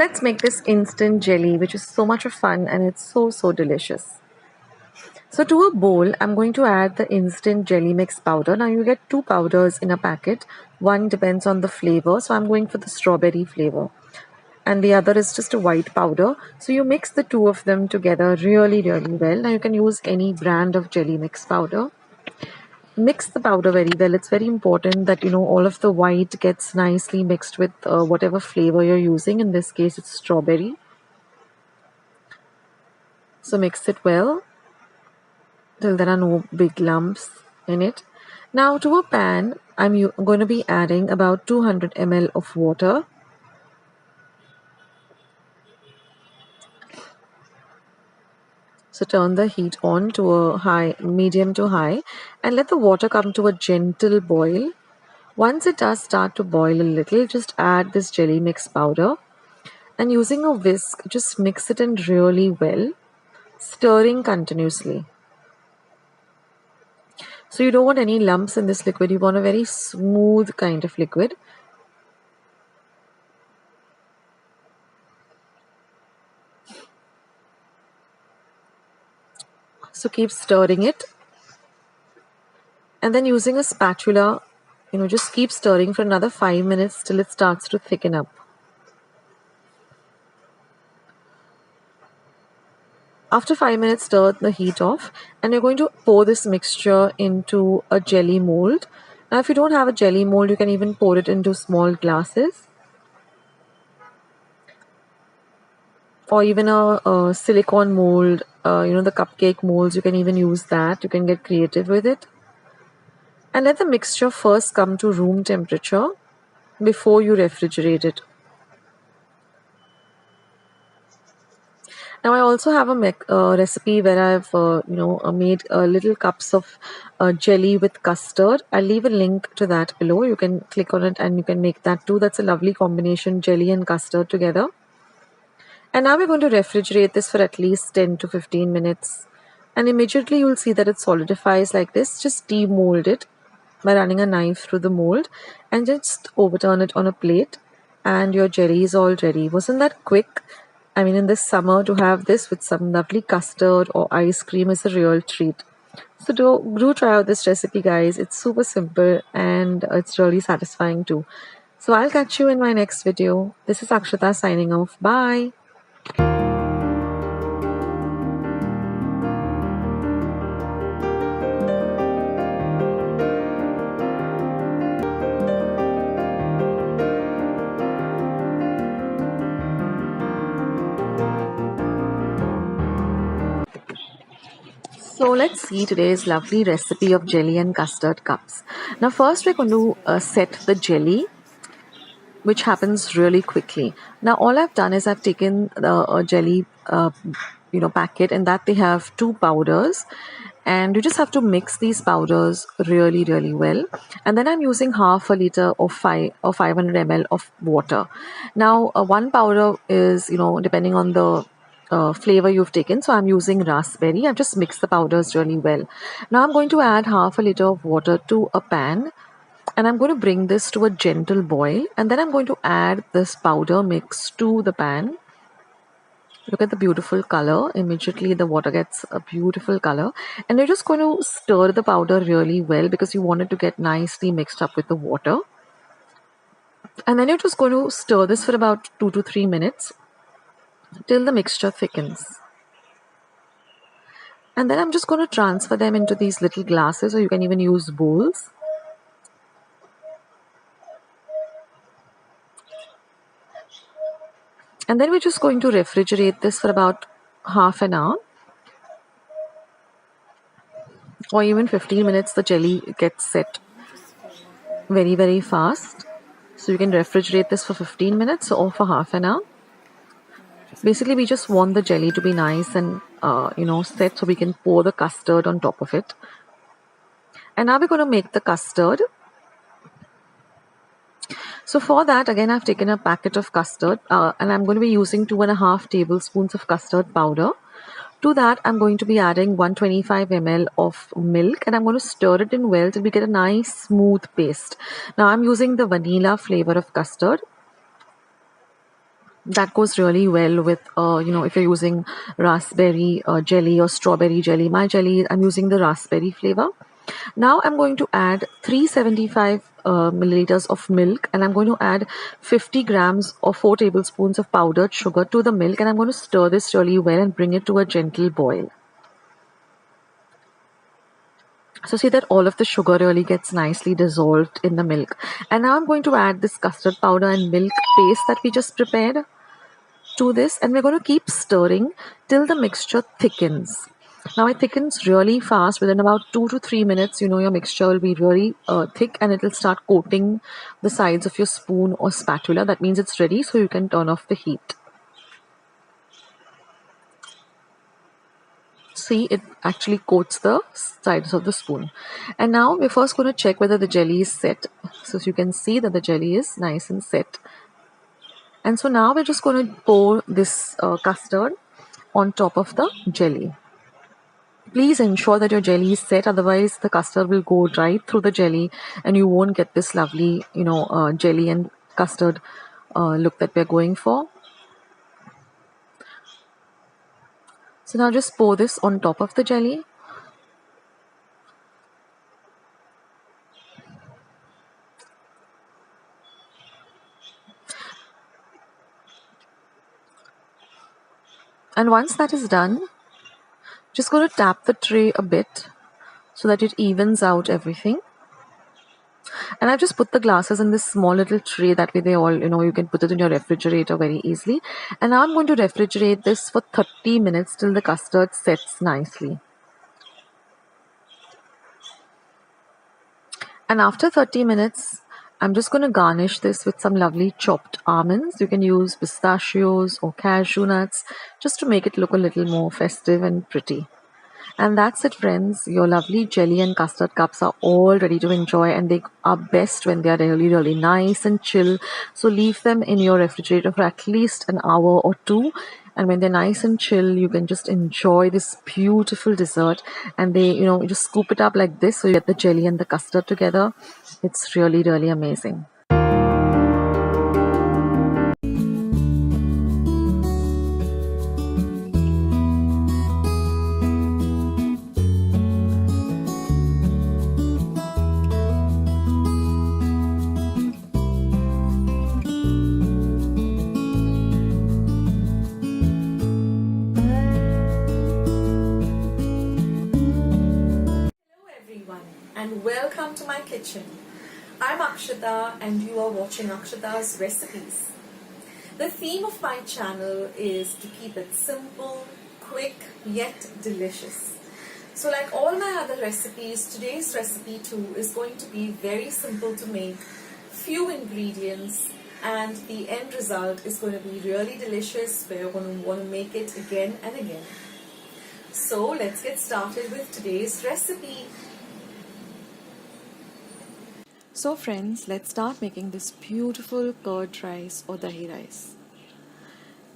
let's make this instant jelly, which is so much of fun and it's so delicious. So to a bowl, I'm going to add the instant jelly mix powder. Now you get two powders in a packet. One depends on the flavor. So I'm going for the strawberry flavor. And the other is just a white powder. So you mix the two of them together really well. Now you can use any brand of jelly mix powder. Mix the powder very well. It's very important that all of the white gets nicely mixed with whatever flavor you're using. In this case, it's strawberry. So mix it well till there are no big lumps in it. Now to a pan, I'm going to be adding about 200 ml of water. So turn the heat on to a medium to high, and let the water come to a gentle boil. Once it does start to boil a little, just add this jelly mix powder, and using a whisk, just mix it in really well, stirring continuously. So you don't want any lumps in this liquid. You want a very smooth kind of liquid. So keep stirring it. And then using a spatula, just keep stirring for another 5 minutes till it starts to thicken up. After 5 minutes, stir the heat off, and you're going to pour this mixture into a jelly mold. Now, if you don't have a jelly mold, you can even pour it into small glasses, or even a silicone mold. The cupcake molds, you can even use that. You can get creative with it. And let the mixture first come to room temperature before you refrigerate it. Now I also have a recipe where I've made little cups of jelly with custard. I'll leave a link to that below. You can click on it and you can make that too. That's a lovely combination, jelly and custard together. And now we're going to refrigerate this for at least 10 to 15 minutes. And immediately you'll see that it solidifies like this. Just demold it by running a knife through the mold and just overturn it on a plate, and your jelly is all ready. Wasn't that quick? I mean, in this summer, to have this with some lovely custard or ice cream is a real treat. So do try out this recipe, guys. It's super simple and it's really satisfying too. So I'll catch you in my next video. This is Akshata signing off. Bye. So let's see today's lovely recipe of jelly and custard cups. Now first we're going to set the jelly, which happens really quickly. Now all I've done is I've taken the jelly packet, and that they have two powders, and you just have to mix these powders really well. And then I'm using half a liter of 500 ml of water. Now one powder is depending on the flavor you've taken. So I'm using raspberry. I've just mixed the powders really well. Now I'm going to add half a liter of water to a pan, and I'm going to bring this to a gentle boil, and then I'm going to add this powder mix to the pan. Look at the beautiful color. Immediately the water gets a beautiful color, and you're just going to stir the powder really well because you want it to get nicely mixed up with the water. And then you're just going to stir this for about 2 to 3 minutes till the mixture thickens. And then I'm just going to transfer them into these little glasses, or you can even use bowls. And then we're just going to refrigerate this for about half an hour, or even 15 minutes. The jelly gets set very fast. So you can refrigerate this for 15 minutes or for half an hour. Basically, we just want the jelly to be nice and set, so we can pour the custard on top of it. And now we're going to make the custard. So for that, again, I've taken a packet of custard, and I'm going to be using 2.5 tablespoons of custard powder. To that, I'm going to be adding 125 ml of milk, and I'm going to stir it in well till we get a nice smooth paste. Now I'm using the vanilla flavor of custard. That goes really well with, if you're using raspberry jelly or strawberry jelly. My jelly, I'm using the raspberry flavor. Now I'm going to add 375 milliliters of milk, and I'm going to add 50 grams or 4 tablespoons of powdered sugar to the milk, and I'm going to stir this really well and bring it to a gentle boil. So see that all of the sugar really gets nicely dissolved in the milk. And now I'm going to add this custard powder and milk paste that we just prepared to this, and we're going to keep stirring till the mixture thickens. Now it thickens really fast. Within about 2 to 3 minutes, your mixture will be really thick, and it will start coating the sides of your spoon or spatula. That means it's ready, so you can turn off the heat. See, it actually coats the sides of the spoon. And now we're first going to check whether the jelly is set. So you can see that the jelly is nice and set. And so now we're just going to pour this custard on top of the jelly. Please ensure that your jelly is set, otherwise the custard will go right through the jelly and you won't get this lovely, jelly and custard look that we're going for. So now just pour this on top of the jelly. And once that is done, just going to tap the tray a bit so that it evens out everything. And I've just put the glasses in this small little tray. That way they all, you can put it in your refrigerator very easily. And now I'm going to refrigerate this for 30 minutes till the custard sets nicely. And after 30 minutes, I'm just going to garnish this with some lovely chopped almonds. You can use pistachios or cashew nuts just to make it look a little more festive and pretty. And that's it, friends. Your lovely jelly and custard cups are all ready to enjoy, and they are best when they are really, really nice and chill. So leave them in your refrigerator for at least an hour or two. And when they're nice and chill, you can just enjoy this beautiful dessert. And they, you just scoop it up like this so you get the jelly and the custard together. It's really, really amazing. And welcome to my kitchen. I'm Akshita and you are watching Akshita's Recipes. The theme of my channel is to keep it simple, quick, yet delicious. So like all my other recipes, today's recipe too is going to be very simple to make, few ingredients, and the end result is going to be really delicious where you're going to want to make it again and again. So let's get started with today's recipe. So friends, let's start making this beautiful curd rice or dahi rice.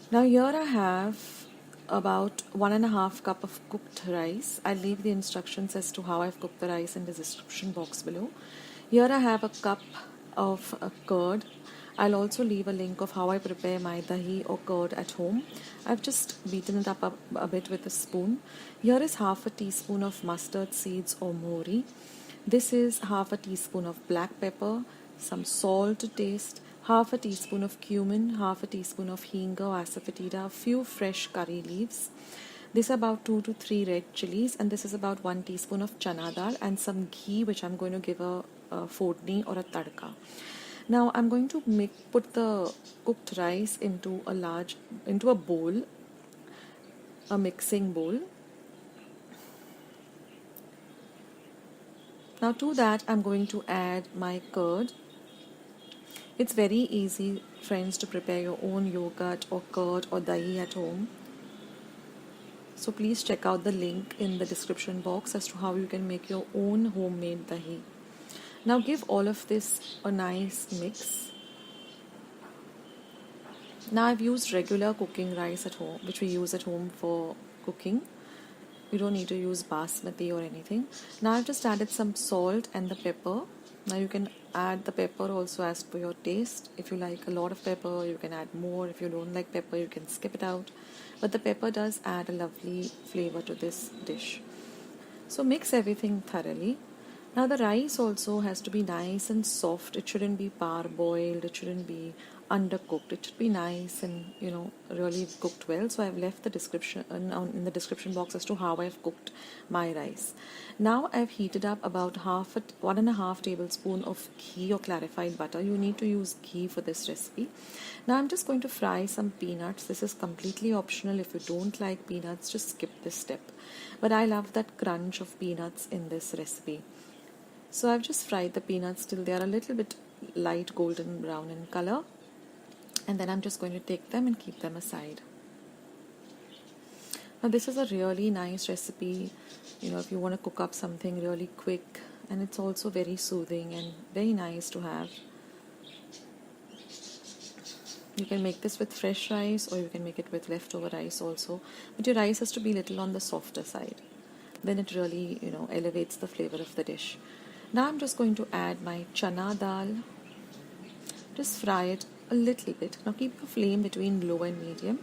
Now here I have about 1.5 cup of cooked rice. I'll leave the instructions as to how I've cooked the rice in the description box below. Here I have a cup of curd. I'll also leave a link of how I prepare my dahi or curd at home. I've just beaten it up a bit with a spoon. Here is half a teaspoon of mustard seeds or mori. This is half a teaspoon of black pepper, some salt to taste, half a teaspoon of cumin, half a teaspoon of hinga or asafoetida, a few fresh curry leaves. This is about 2 to 3 red chilies, and this is about 1 teaspoon of chana dal and some ghee, which I'm going to give a fodni or a tadka. Now I'm going to put the cooked rice into a bowl, a mixing bowl. Now to that I'm going to add my curd. It's very easy, friends, to prepare your own yogurt or curd or dahi at home. So please check out the link in the description box as to how you can make your own homemade dahi. Now give all of this a nice mix. Now I've used regular cooking rice at home, which we use at home for cooking. You don't need to use basmati or anything. Now I've just added some salt and the pepper. Now you can add the pepper also as per your taste. If you like a lot of pepper, you can add more. If you don't like pepper, you can skip it out. But the pepper does add a lovely flavor to this dish. So mix everything thoroughly. Now the rice also has to be nice and soft. It shouldn't be parboiled. It shouldn't be undercooked. It should be nice and really cooked well. So I've left the description in the description box as to how I've cooked my rice. Now I've heated up about 1.5 tablespoon of ghee or clarified butter. You need to use ghee for this recipe. Now I'm just going to fry some peanuts. This is completely optional. If you don't like peanuts, just skip this step. But I love that crunch of peanuts in this recipe. So I've just fried the peanuts till they are a little bit light golden brown in color. And then I'm just going to take them and keep them aside. Now this is a really nice recipe, if you want to cook up something really quick, and it's also very soothing and very nice to have. You can make this with fresh rice or you can make it with leftover rice also. But your rice has to be a little on the softer side. Then it really, elevates the flavor of the dish. Now I'm just going to add my chana dal. Just fry it a little bit. Now keep your flame between low and medium.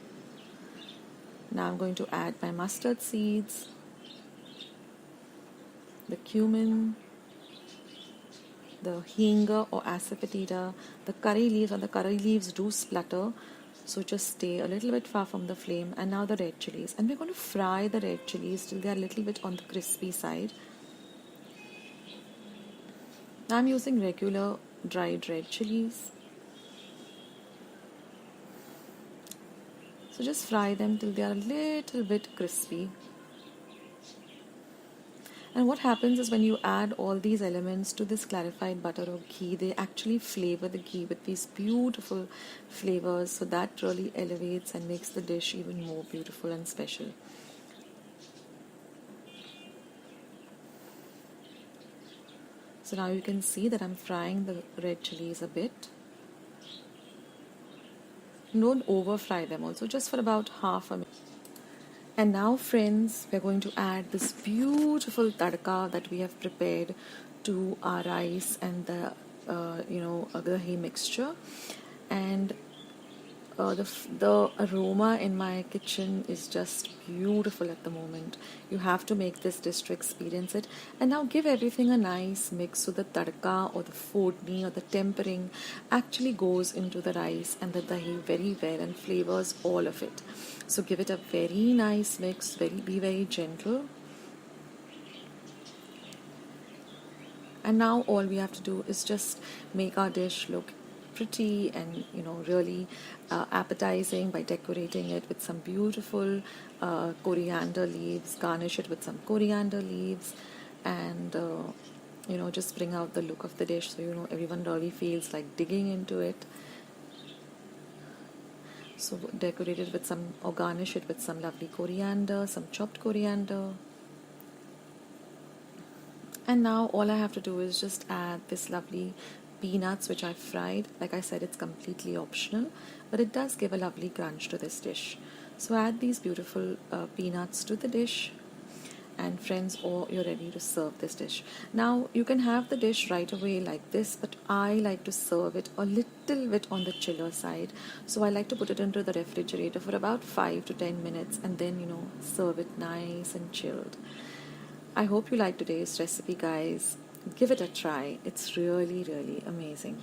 Now I'm going to add my mustard seeds, the cumin, the hinga or asafoetida, the curry leaves, and the curry leaves do splutter, so just stay a little bit far from the flame. And now the red chilies, and we're going to fry the red chilies till they are a little bit on the crispy side. I'm using regular dried red chilies. So just fry them till they are a little bit crispy. And what happens is when you add all these elements to this clarified butter or ghee, they actually flavor the ghee with these beautiful flavors. So that really elevates and makes the dish even more beautiful and special. So now you can see that I'm frying the red chilies a bit. Don't over fry them also, just for about half a minute. And now friends, we're going to add this beautiful tadka that we have prepared to our rice and the dahi mixture. And the aroma in my kitchen is just beautiful at the moment. You have to make this dish to experience it. And now give everything a nice mix so the tadka or the fodni or the tempering actually goes into the rice and the dahi very well and flavors all of it. So give it a very nice mix, be very gentle. And now all we have to do is just make our dish look pretty and really appetizing by decorating it with some beautiful coriander leaves. Garnish it with some coriander leaves and just bring out the look of the dish so everyone really feels like digging into it. So decorate it with some or garnish it with some lovely coriander, some chopped coriander. And now all I have to do is just add this lovely peanuts which I fried. Like I said, it's completely optional, but it does give a lovely crunch to this dish. So add these beautiful peanuts to the dish, and friends, you're ready to serve this dish. Now you can have the dish right away like this, but I like to serve it a little bit on the chiller side. So I like to put it into the refrigerator for about 5 to 10 minutes and then serve it nice and chilled. I hope you like today's recipe, guys. Give it a try. It's really, really amazing.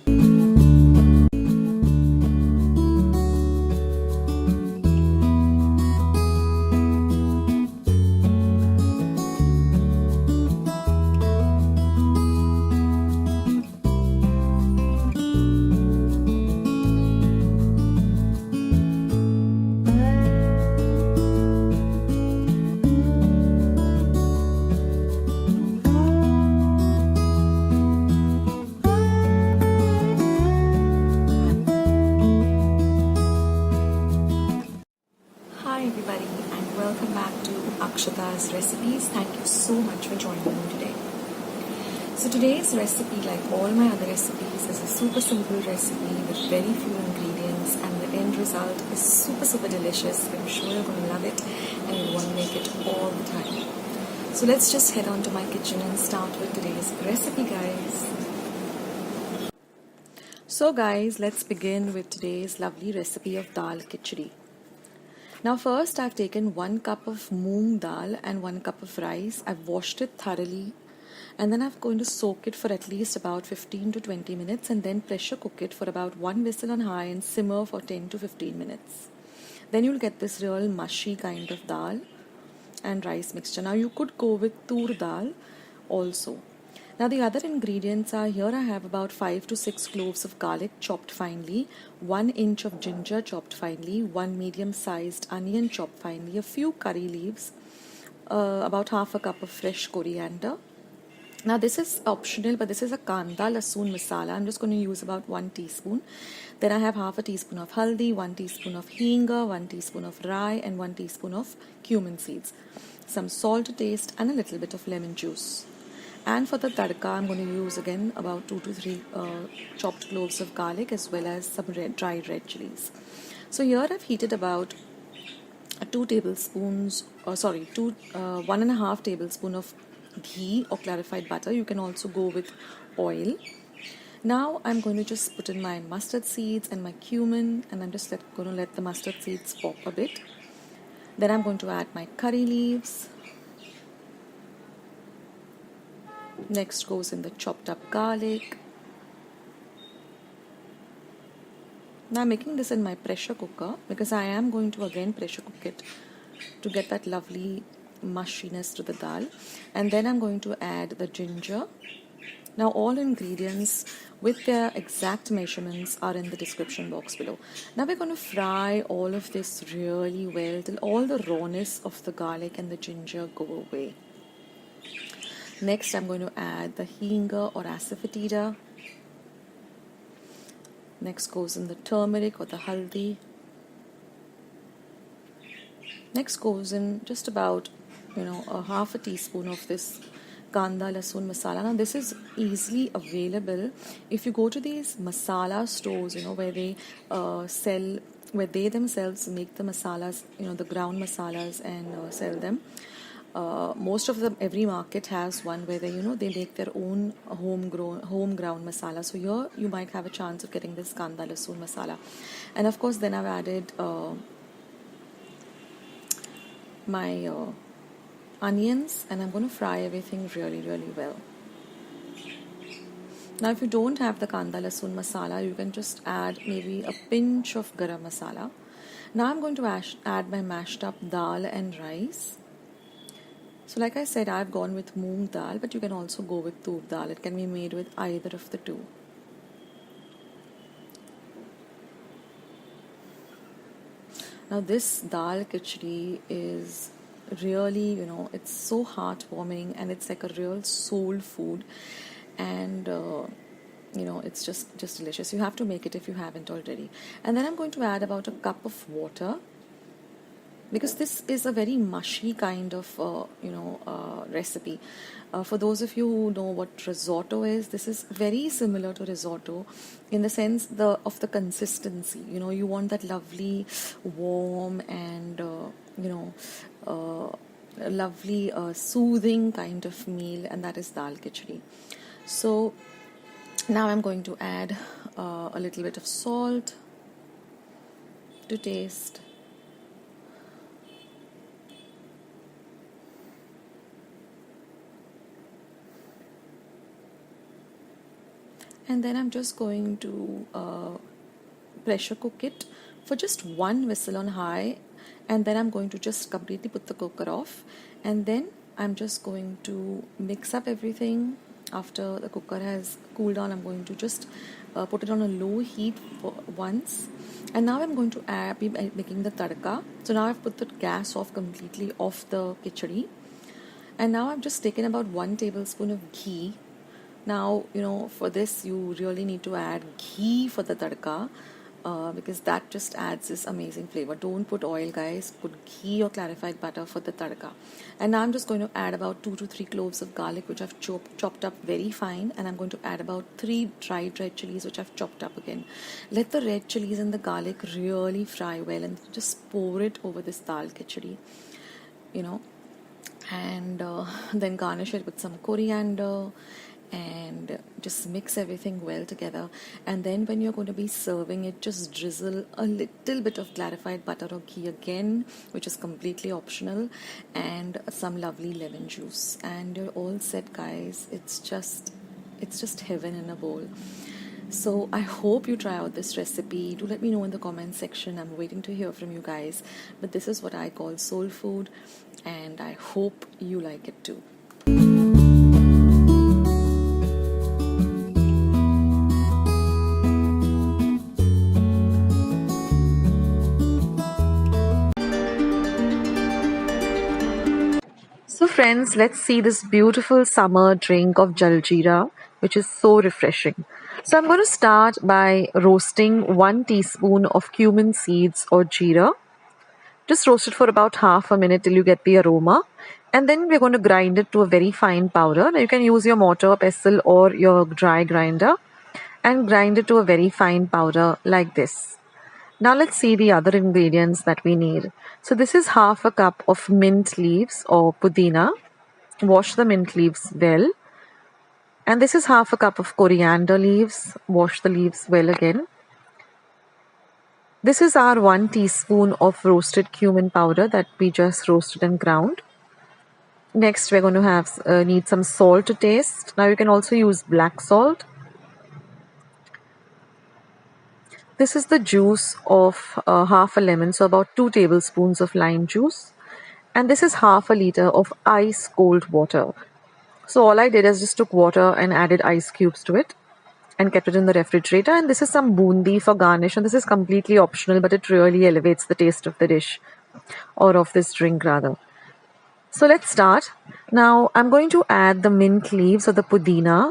Akshata's recipes. Thank you so much for joining me today. So today's recipe, like all my other recipes, is a super simple recipe with very few ingredients, and the end result is super delicious. I'm sure you're going to love it and you'll want to make it all the time. So let's just head on to my kitchen and start with today's recipe, guys. So guys, let's begin with today's lovely recipe of dal khichdi. Now first I've taken 1 cup of moong dal and 1 cup of rice. I've washed it thoroughly and then I'm going to soak it for at least about 15 to 20 minutes and then pressure cook it for about 1 whistle on high and simmer for 10 to 15 minutes. Then you'll get this real mushy kind of dal and rice mixture. Now you could go with tur dal also. Now the other ingredients are, here I have about 5 to 6 cloves of garlic chopped finely, 1 inch of ginger chopped finely, 1 medium sized onion chopped finely, a few curry leaves, about half a cup of fresh coriander. Now this is optional, but this is a kanda lasoon masala. I'm just going to use about 1 teaspoon. Then I have half a teaspoon of haldi, 1 teaspoon of hinga, 1 teaspoon of rye and 1 teaspoon of cumin seeds. Some salt to taste and a little bit of lemon juice. And for the tadka, I'm going to use again about 2 to 3 chopped cloves of garlic as well as some dried red chilies. So here I've heated about 2 tablespoons, 1.5 tablespoon of ghee or clarified butter. You can also go with oil. Now I'm going to just put in my mustard seeds and my cumin, and I'm just going to let the mustard seeds pop a bit. Then I'm going to add my curry leaves. Next goes in the chopped up garlic. Now I'm making this in my pressure cooker because I am going to again pressure cook it to get that lovely mushiness to the dal. And then I'm going to add the ginger. Now all ingredients with their exact measurements are in the description box below. Now we're going to fry all of this really well till all the rawness of the garlic and the ginger go away. Next I'm going to add the hinga or asafoetida. Next goes in the turmeric or the haldi. Next goes in just about a half a teaspoon of this kanda lasoon masala. Now this is easily available if you go to these masala stores, where they where they themselves make the masalas, the ground masalas and sell them. Most of them, every market has one where they make their own home ground masala. So here you might have a chance of getting this kanda lasoon masala. And of course then I've added my onions, and I'm going to fry everything really well. Now if you don't have the kanda lasoon masala, you can just add maybe a pinch of garam masala. Now I'm going to add my mashed up dal and rice. So like I said, I've gone with moong dal, but you can also go with tur dal. It can be made with either of the two. Now this dal khichdi is really, it's so heartwarming and it's like a real soul food, and it's just delicious. You have to make it if you haven't already. And then I'm going to add about a cup of water, because this is a very mushy kind of recipe. For those of you who know what risotto is, this is very similar to risotto in the sense of the consistency. You want that lovely warm and lovely soothing kind of meal, and that is dal khichdi. So now I'm going to add a little bit of salt to taste. And then I'm just going to pressure cook it for just 1 whistle on high, and then I'm going to just completely put the cooker off, and then I'm just going to mix up everything. After the cooker has cooled down, I'm going to just put it on a low heat for once, and now I'm going to be making the tadka. So now I've put the gas off completely off the khichdi, and now I've just taken about 1 tablespoon of ghee. Now, for this you really need to add ghee for the tadka, because that just adds this amazing flavor. Don't put oil, guys. Put ghee or clarified butter for the tadka. And now I'm just going to add about 2 to 3 cloves of garlic, which I've chopped up very fine. And I'm going to add about 3 dried red chilies, which I've chopped up again. Let the red chilies and the garlic really fry well, and just pour it over this dal khichdi, and then garnish it with some coriander and just mix everything well together. And then when you're going to be serving it, just drizzle a little bit of clarified butter or ghee again, which is completely optional, and some lovely lemon juice, and you're all set, guys. It's just heaven in a bowl. So I hope you try out this recipe. Do let me know in the comments section. I'm waiting to hear from you guys. But this is what I call soul food, and I hope you like it too. So friends, let's see this beautiful summer drink of jaljeera, which is so refreshing. So I'm going to start by roasting 1 teaspoon of cumin seeds or jeera. Just roast it for about half a minute till you get the aroma. And then we're going to grind it to a very fine powder. Now you can use your mortar, pestle or your dry grinder and grind it to a very fine powder like this. Now let's see the other ingredients that we need. So this is half a cup of mint leaves or pudina. Wash the mint leaves well. And this is half a cup of coriander leaves. Wash the leaves well again. This is our 1 teaspoon of roasted cumin powder that we just roasted and ground. Next, we're going to need some salt to taste. Now you can also use black salt. This is the juice of half a lemon, so about 2 tablespoons of lime juice. And this is half a liter of ice cold water. So all I did is just took water and added ice cubes to it and kept it in the refrigerator. And this is some bundi for garnish, and this is completely optional, but it really elevates the taste of the dish, or of this drink rather. So let's start. Now I'm going to add the mint leaves or the pudina.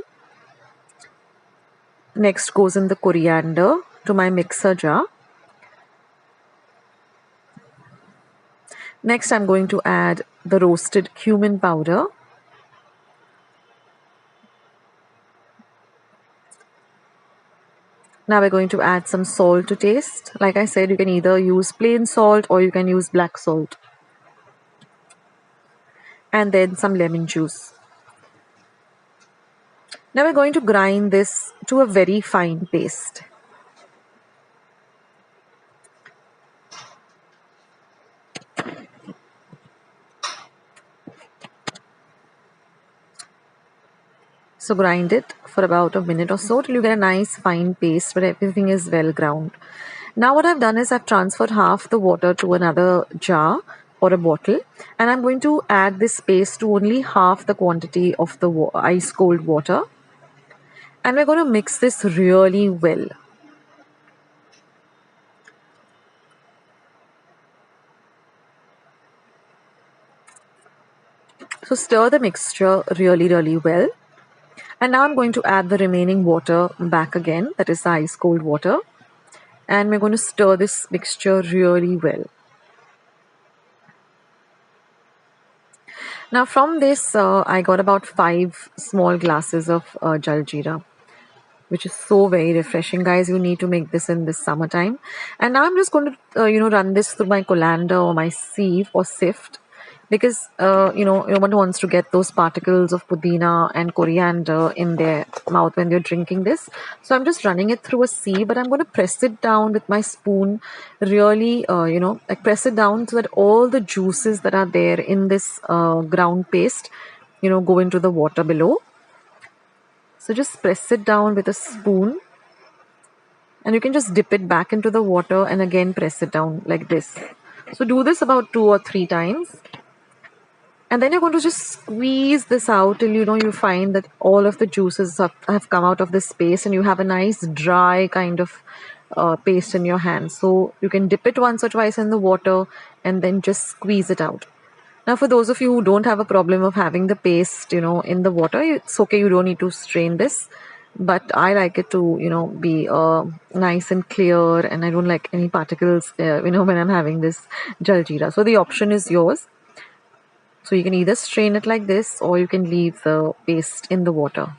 Next goes in the coriander to my mixer jar. Next I'm going to add the roasted cumin powder. Now we're going to add some salt to taste. Like I said, you can either use plain salt or you can use black salt. And then some lemon juice. Now we're going to grind this to a very fine paste. So grind it for about a minute or so till you get a nice fine paste where everything is well ground. Now what I've done is I've transferred half the water to another jar or a bottle, and I'm going to add this paste to only half the quantity of the ice cold water, and we're going to mix this really well. So stir the mixture really well. And now I'm going to add the remaining water back again, that is the ice cold water. And we're going to stir this mixture really well. Now from this, I got about 5 small glasses of jaljeera, which is so very refreshing, guys. You need to make this in this summertime. And now I'm just going to, run this through my colander or my sieve or sift, because nobody wants to get those particles of pudina and coriander in their mouth when they're drinking this. So I'm just running it through a sieve, but I'm going to press it down with my spoon really, like press it down so that all the juices that are there in this ground paste, go into the water below. So just press it down with a spoon, and you can just dip it back into the water and again press it down like this. So do this about 2 or 3 times. And then you're going to just squeeze this out till you find that all of the juices have come out of this paste, and you have a nice dry kind of paste in your hand. So you can dip it once or twice in the water and then just squeeze it out. Now for those of you who don't have a problem of having the paste, in the water, it's okay. You don't need to strain this. But I like it to, be nice and clear, and I don't like any particles, when I'm having this jaljeera. So the option is yours. So you can either strain it like this, or you can leave the paste in the water.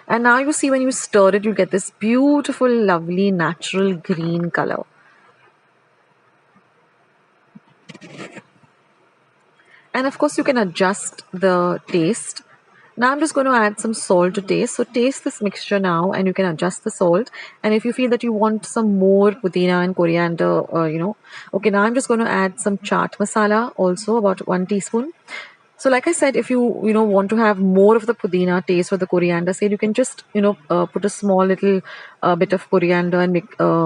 And now you see when you stir it, you get this beautiful, lovely, natural green color. And of course, you can adjust the taste Now I'm just going to add some salt to taste. So taste this mixture now and you can adjust the salt. And if you feel that you want some more pudina and coriander, okay, now I'm just going to add some chaat masala also, about 1 teaspoon. So like I said, if you want to have more of the pudina taste or the coriander seed, you can just put a small little bit of coriander and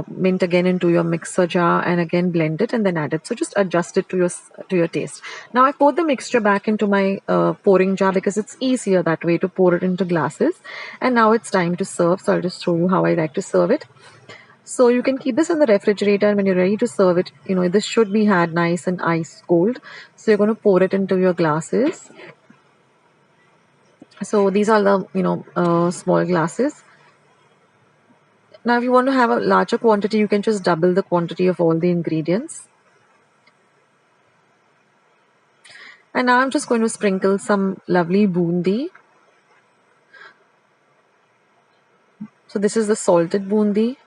mint again into your mixer jar and again blend it and then add it. So just adjust it to your taste. Now I poured the mixture back into my pouring jar because it's easier that way to pour it into glasses. And now it's time to serve. So I'll just show you how I like to serve it. So you can keep this in the refrigerator, and when you're ready to serve it, this should be had nice and ice cold. So you're going to pour it into your glasses. So these are the small glasses. Now if you want to have a larger quantity, you can just double the quantity of all the ingredients. And now I'm just going to sprinkle some lovely bundi. So this is the salted bundi.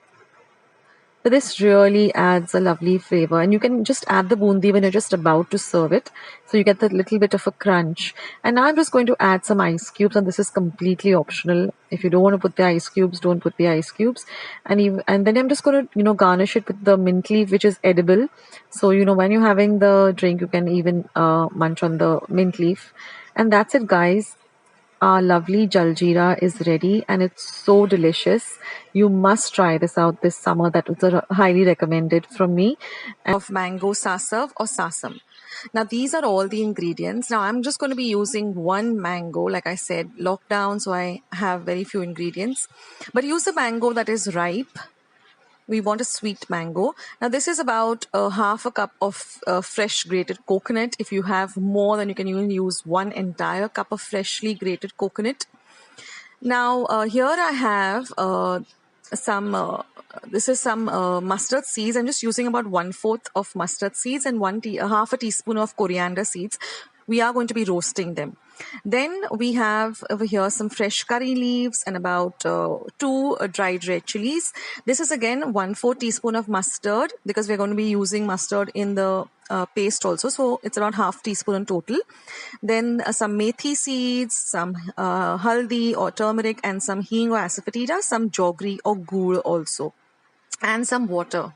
But this really adds a lovely flavor, and you can just add the bundi when you're just about to serve it, so you get that little bit of a crunch. And now I'm just going to add some ice cubes, and this is completely optional. If you don't want to put the ice cubes, don't put the ice cubes. And then I'm just going to garnish it with the mint leaf, which is edible. So when you're having the drink, you can even munch on the mint leaf. And that's it, guys. Our lovely jaljeera is ready and it's so delicious. You must try this out this summer. That was highly recommended from me. Of mango sasav or sasam. Now these are all the ingredients. Now I'm just going to be using one mango. Like I said, lockdown, so I have very few ingredients. But use a mango that is ripe. We want a sweet mango. Now this is about half a cup of fresh grated coconut. If you have more, then you can even use one entire cup of freshly grated coconut. Now here I have this is some mustard seeds. I'm just using about 1/4 of mustard seeds and half a teaspoon of coriander seeds. We are going to be roasting them. Then we have over here some fresh curry leaves and about 2 dried red chilies. This is again 1/4 teaspoon of mustard because we're going to be using mustard in the paste also. So it's around half teaspoon in total. Then some methi seeds, some haldi or turmeric, and some hing or asafoetida, some jaggery or gur also, and some water.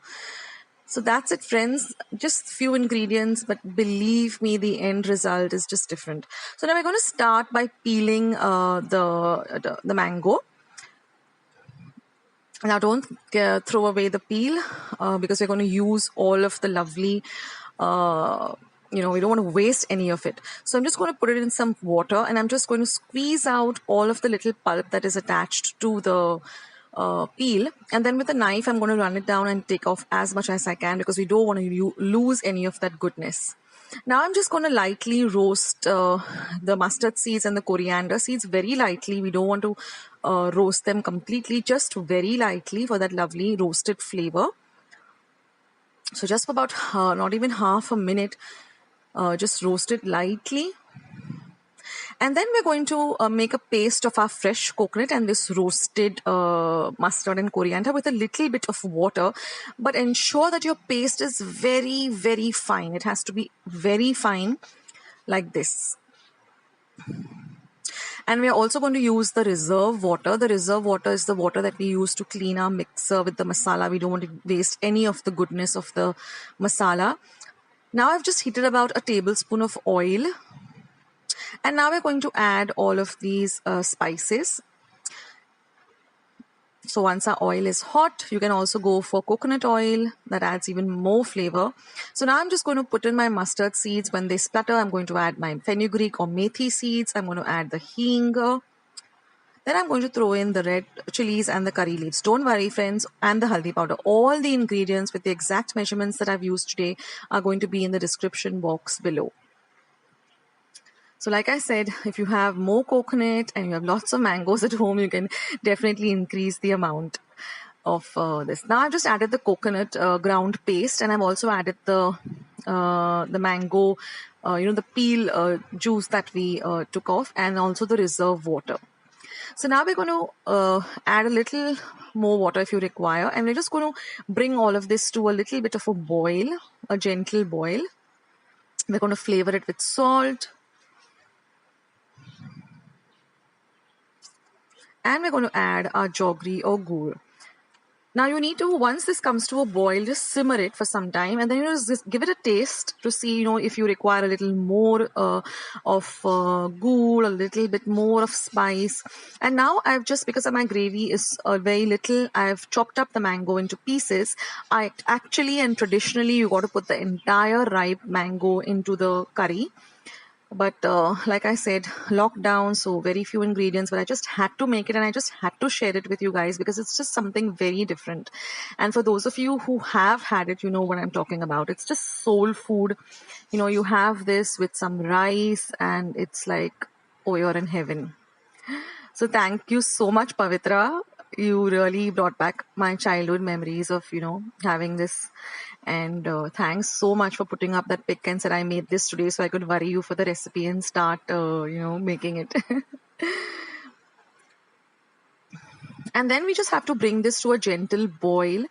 So that's it, friends. Just few ingredients, but believe me, the end result is just different. So now we're going to start by peeling the mango. Now don't throw away the peel because we're going to use all of the lovely, we don't want to waste any of it. So I'm just going to put it in some water and I'm just going to squeeze out all of the little pulp that is attached to the peel, and then with a knife I'm going to run it down and take off as much as I can because we don't want to lose any of that goodness. Now I'm just going to lightly roast the mustard seeds and the coriander seeds very lightly. We don't want to roast them completely, just very lightly for that lovely roasted flavor. So just for about not even half a minute, just roast it lightly. And then we're going to make a paste of our fresh coconut and this roasted mustard and coriander with a little bit of water. But ensure that your paste is very, very fine. It has to be very fine like this. And we're also going to use the reserve water. The reserve water is the water that we use to clean our mixer with the masala. We don't want to waste any of the goodness of the masala. Now I've just heated about a tablespoon of oil. And now we're going to add all of these spices. So once our oil is hot, you can also go for coconut oil. That adds even more flavor. So now I'm just going to put in my mustard seeds. When they splutter, I'm going to add my fenugreek or methi seeds. I'm going to add the hing. Then I'm going to throw in the red chilies and the curry leaves. Don't worry, friends, and the haldi powder. All the ingredients with the exact measurements that I've used today are going to be in the description box below. So like I said, if you have more coconut and you have lots of mangoes at home, you can definitely increase the amount of this. Now I've just added the coconut ground paste, and I've also added the mango, the peel juice that we took off, and also the reserve water. So now we're going to add a little more water if you require, and we're just going to bring all of this to a little bit of a boil, a gentle boil. We're going to flavor it with salt. And we're going to add our jaggery or gur. Now you need to, once this comes to a boil, just simmer it for some time, and then just give it a taste to see, if you require a little more of gur, a little bit more of spice. And now I've just, because of my gravy is very little, I've chopped up the mango into pieces. I actually and traditionally you got to put the entire ripe mango into the curry. But like I said, lockdown, so very few ingredients, but I just had to make it and I just had to share it with you guys because it's just something very different. And for those of you who have had it, you know what I'm talking about. It's just soul food. You have this with some rice and it's like, oh, you're in heaven. So thank you so much, Pavitra. You really brought back my childhood memories of, having this. And thanks so much for putting up that pic and said I made this today so I could worry you for the recipe and start, making it. And then we just have to bring this to a gentle boil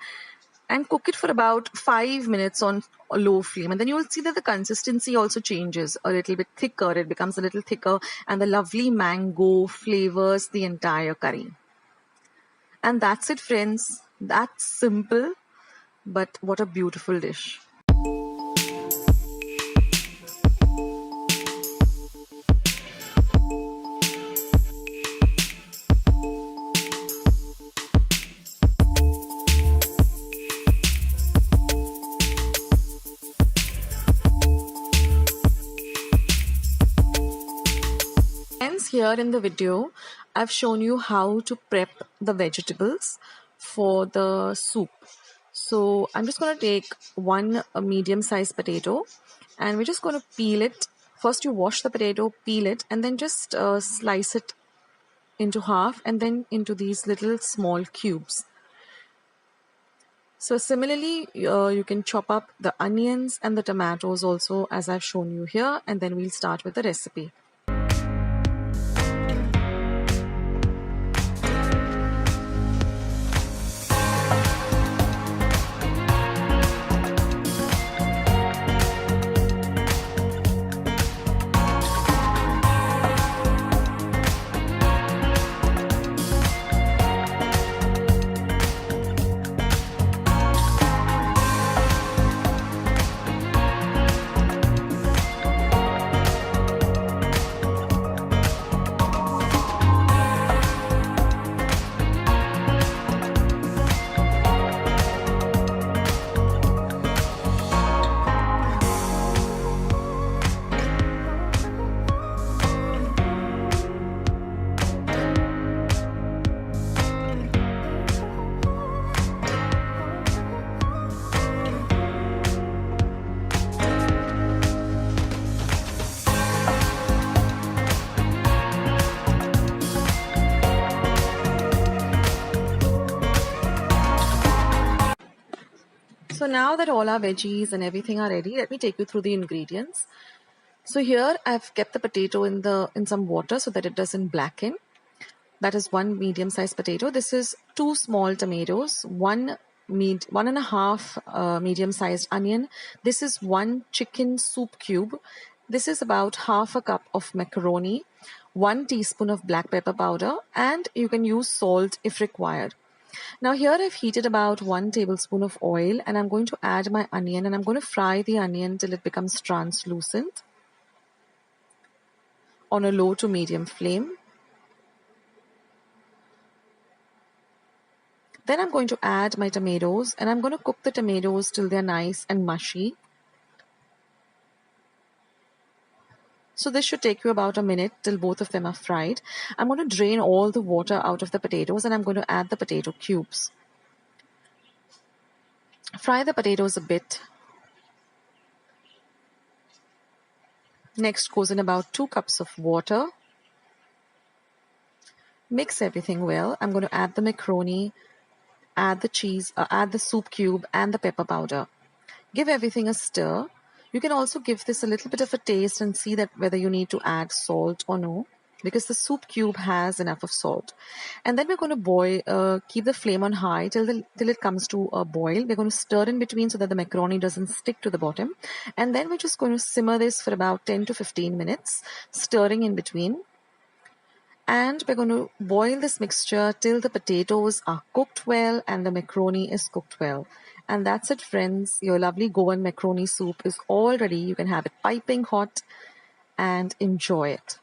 and cook it for about 5 minutes on a low flame. And then you will see that the consistency also changes a little bit thicker. It becomes a little thicker and the lovely mango flavors the entire curry. And that's it, friends. That's simple, but what a beautiful dish. Friends, here in the video, I've shown you how to prep the vegetables for the soup. So I'm just going to take one medium-sized potato and we're just going to peel it. First you wash the potato, peel it, and then just slice it into half and then into these little small cubes. So similarly, you can chop up the onions and the tomatoes also as I've shown you here, and then we'll start with the recipe. So now that all our veggies and everything are ready, let me take you through the ingredients. So here I've kept the potato in some water so that it doesn't blacken. That is one medium-sized potato. This is 2 small tomatoes, one and a half medium-sized onion. This is 1 chicken soup cube. This is about half a cup of macaroni, 1 teaspoon of black pepper powder, and you can use salt if required. Now here I've heated about 1 tablespoon of oil and I'm going to add my onion and I'm going to fry the onion till it becomes translucent on a low to medium flame. Then I'm going to add my tomatoes and I'm going to cook the tomatoes till they're nice and mushy. So this should take you about a minute till both of them are fried. I'm going to drain all the water out of the potatoes and I'm going to add the potato cubes. Fry the potatoes a bit. Next goes in about 2 cups of water. Mix everything well. I'm going to add the macaroni, add the cheese, add the soup cube and the pepper powder. Give everything a stir. You can also give this a little bit of a taste and see that whether you need to add salt or no, because the soup cube has enough of salt. And then we're going to boil, keep the flame on high till it comes to a boil. We're going to stir in between so that the macaroni doesn't stick to the bottom. And then we're just going to simmer this for about 10 to 15 minutes, stirring in between. And we're going to boil this mixture till the potatoes are cooked well and the macaroni is cooked well. And that's it, friends. Your lovely Goan macaroni soup is all ready. You can have it piping hot and enjoy it.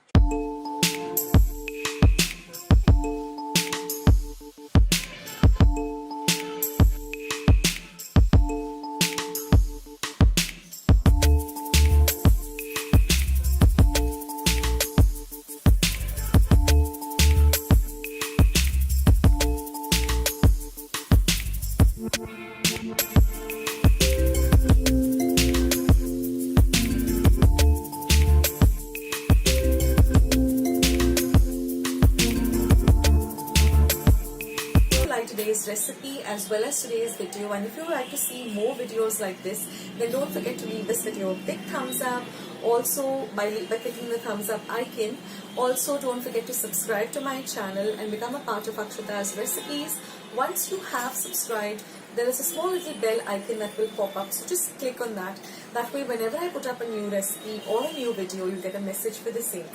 Today's recipe as well as today's video, and if you would like to see more videos like this, then don't forget to leave this video a big thumbs up. Also, by clicking the thumbs up icon, also don't forget to subscribe to my channel and become a part of Akshata's recipes. Once you have subscribed, there is a small little bell icon that will pop up, so just click on that. That way, whenever I put up a new recipe or a new video, you get a message for the same.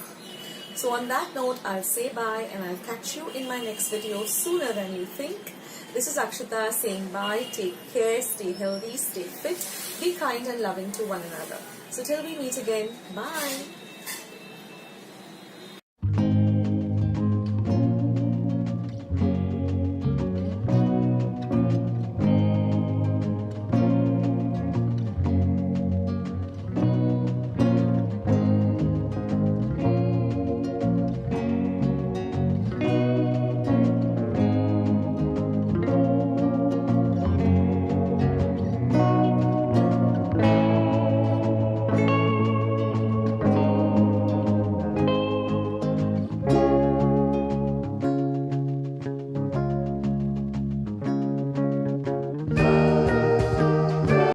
So on that note, I'll say bye and I'll catch you in my next video sooner than you think. This is Akshata saying bye, take care, stay healthy, stay fit, be kind and loving to one another. So till we meet again, bye.